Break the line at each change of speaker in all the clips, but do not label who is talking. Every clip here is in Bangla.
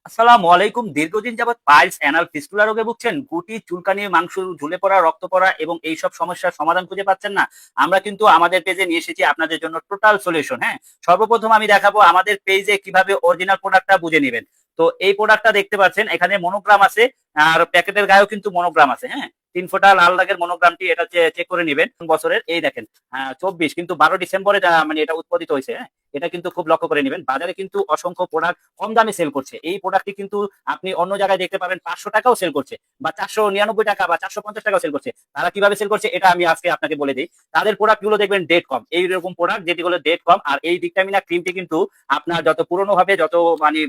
আসসালামু আলাইকুম। দীর্ঘদিন যাবৎ পাইলস, অ্যানাল ফিস্টুলা রোগে ভুগছেন? গুটি, চুলকানি, মাংস ঝুলে পড়া, রক্ত পড়া এবং এইসব সমস্যার সমাধান খুঁজে পাচ্ছেন না? আমরা কিন্তু আমাদের পেজে নিয়ে এসেছি আপনাদের জন্য টোটাল সলিউশন, হ্যাঁ? সর্বপ্রথম আমি দেখাবো আমাদের পেজে কিভাবে অরিজিনাল প্রোডাক্টটা বুঝে নিবেন। তো এই প্রোডাক্টটা দেখতে পাচ্ছেন, এখানে মনোগ্রাম আছে, আর প্যাকেটের গায়েও কিন্তু মনোগ্রাম আছে, হ্যাঁ? ৩ ফোঁটা লাল দাগের মনোগ্রামটি এটা চেক করে নিবেন। বছরের এই দেখেন ২৪ কিন্তু ১২ ডিসেম্বরে মানে এটা উৎপাদিত হইছে, হ্যাঁ? এটা কিন্তু খুব লক্ষ্য করে নিবেন। বাজারে কিন্তু অসংখ্য প্রোডাক্ট কম দামে সেল করছে। এই প্রোডাক্টটি কিন্তু আপনি অন্য জায়গায় দেখতে পাবেন ৫০০ টাকাও সেল করছে বা ৪৯৯ টাকা বা ৪৫০ টাকাও সেল করছে। তারা কিভাবে সেল করছে এটা আমি আজকে আপনাকে বলে দেই। তাদের প্রোডাক্ট গুলো দেখবেন ডেট কম। এইরকম প্রোডাক্ট যেগুলো ডেট কম, আর এই ভিটামিনা ক্রিমটি কিন্তু আপনার যত পুরনো হবে, যত মানে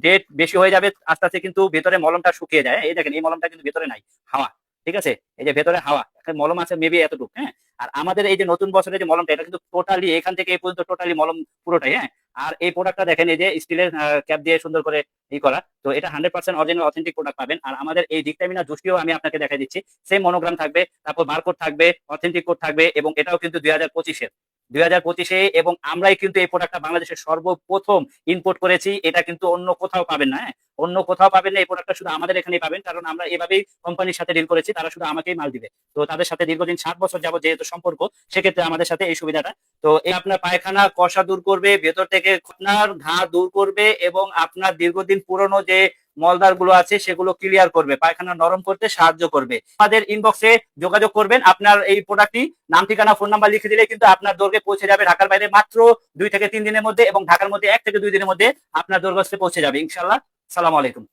ডেট বেশি হয়ে যাবে, আস্তে আস্তে কিন্তু ভেতরে মলমটা শুকিয়ে যায়। এই দেখেন এই মলমটা কিন্তু ভেতরে নাই, হাওয়া। ঠিক আছে? এই যে ভেতরে হাওয়া, একটা মলম আছে মেবি এতটুকু, হ্যাঁ? আর আমাদের এই যে নতুন বছরের যে মলমটা, এটা কিন্তু টোটালি এখান থেকে এই পর্যন্ত টোটালি মলম পুরোটাই, হ্যাঁ? আর এই প্রোডাক্টটা দেখেন, এই যে স্টিলের ক্যাপ দিয়ে সুন্দর করে করা। তো এটা 100% অরিজিনাল অথেন্টিক প্রোডাক্ট পাবেন। আর আমাদের এই ভিটামিনা জুসটিও আমি আপনাকে দেখাই দিচ্ছি। সেম মনোগ্রাম থাকবে, তারপর বারকোড থাকবে, অথেন্টিক কোড থাকবে, এবং এটাও কিন্তু 2025 এবং আমরাই কিন্তু এই প্রোডাক্টটা বাংলাদেশের সর্বপ্রথম ইম্পোর্ট করেছি। এটা কিন্তু অন্য কোথাও পাবেন না, হ্যাঁ? অন্য কোথাও পাবেন না, এই প্রোডাক্টটা শুধু আমাদের এখানেই পাবেন। কারণ আমরা এভাবেই কোম্পানির সাথে ডিল করেছি, তারা শুধু আমাকেই মাল দিবে। তো তাদের সাথে দীর্ঘদিন ৭ বছর যাবত যেহেতু সম্পর্ক, সেক্ষেত্রে আমাদের সাথে এই সুবিধাটা। তো এই আপনার পায়খানা কষা দূর করবে, ভেতর থেকে আপনার ঘা দূর করবে, এবং আপনার দীর্ঘদিন পুরনো যে মলদার গুলো আছে সেগুলো ক্লিয়ার করবে, পায়খানা নরম করতে সাহায্য করবে। আমাদের ইনবক্সে যোগাযোগ করবেন। আপনার এই প্রোডাক্টটি নাম, ঠিকানা, ফোন নাম্বার লিখে দিলে কিন্তু আপনার দোরগে পৌঁছে যাবে ঢাকার বাইরে মাত্র ২ থেকে ৩ দিনের মধ্যে, এবং ঢাকার মধ্যে ১ থেকে ২ দিনের মধ্যে আপনার দোরগোস্তে পৌঁছে যাবে ইনশাআল্লাহ। সালাম আলাইকুম।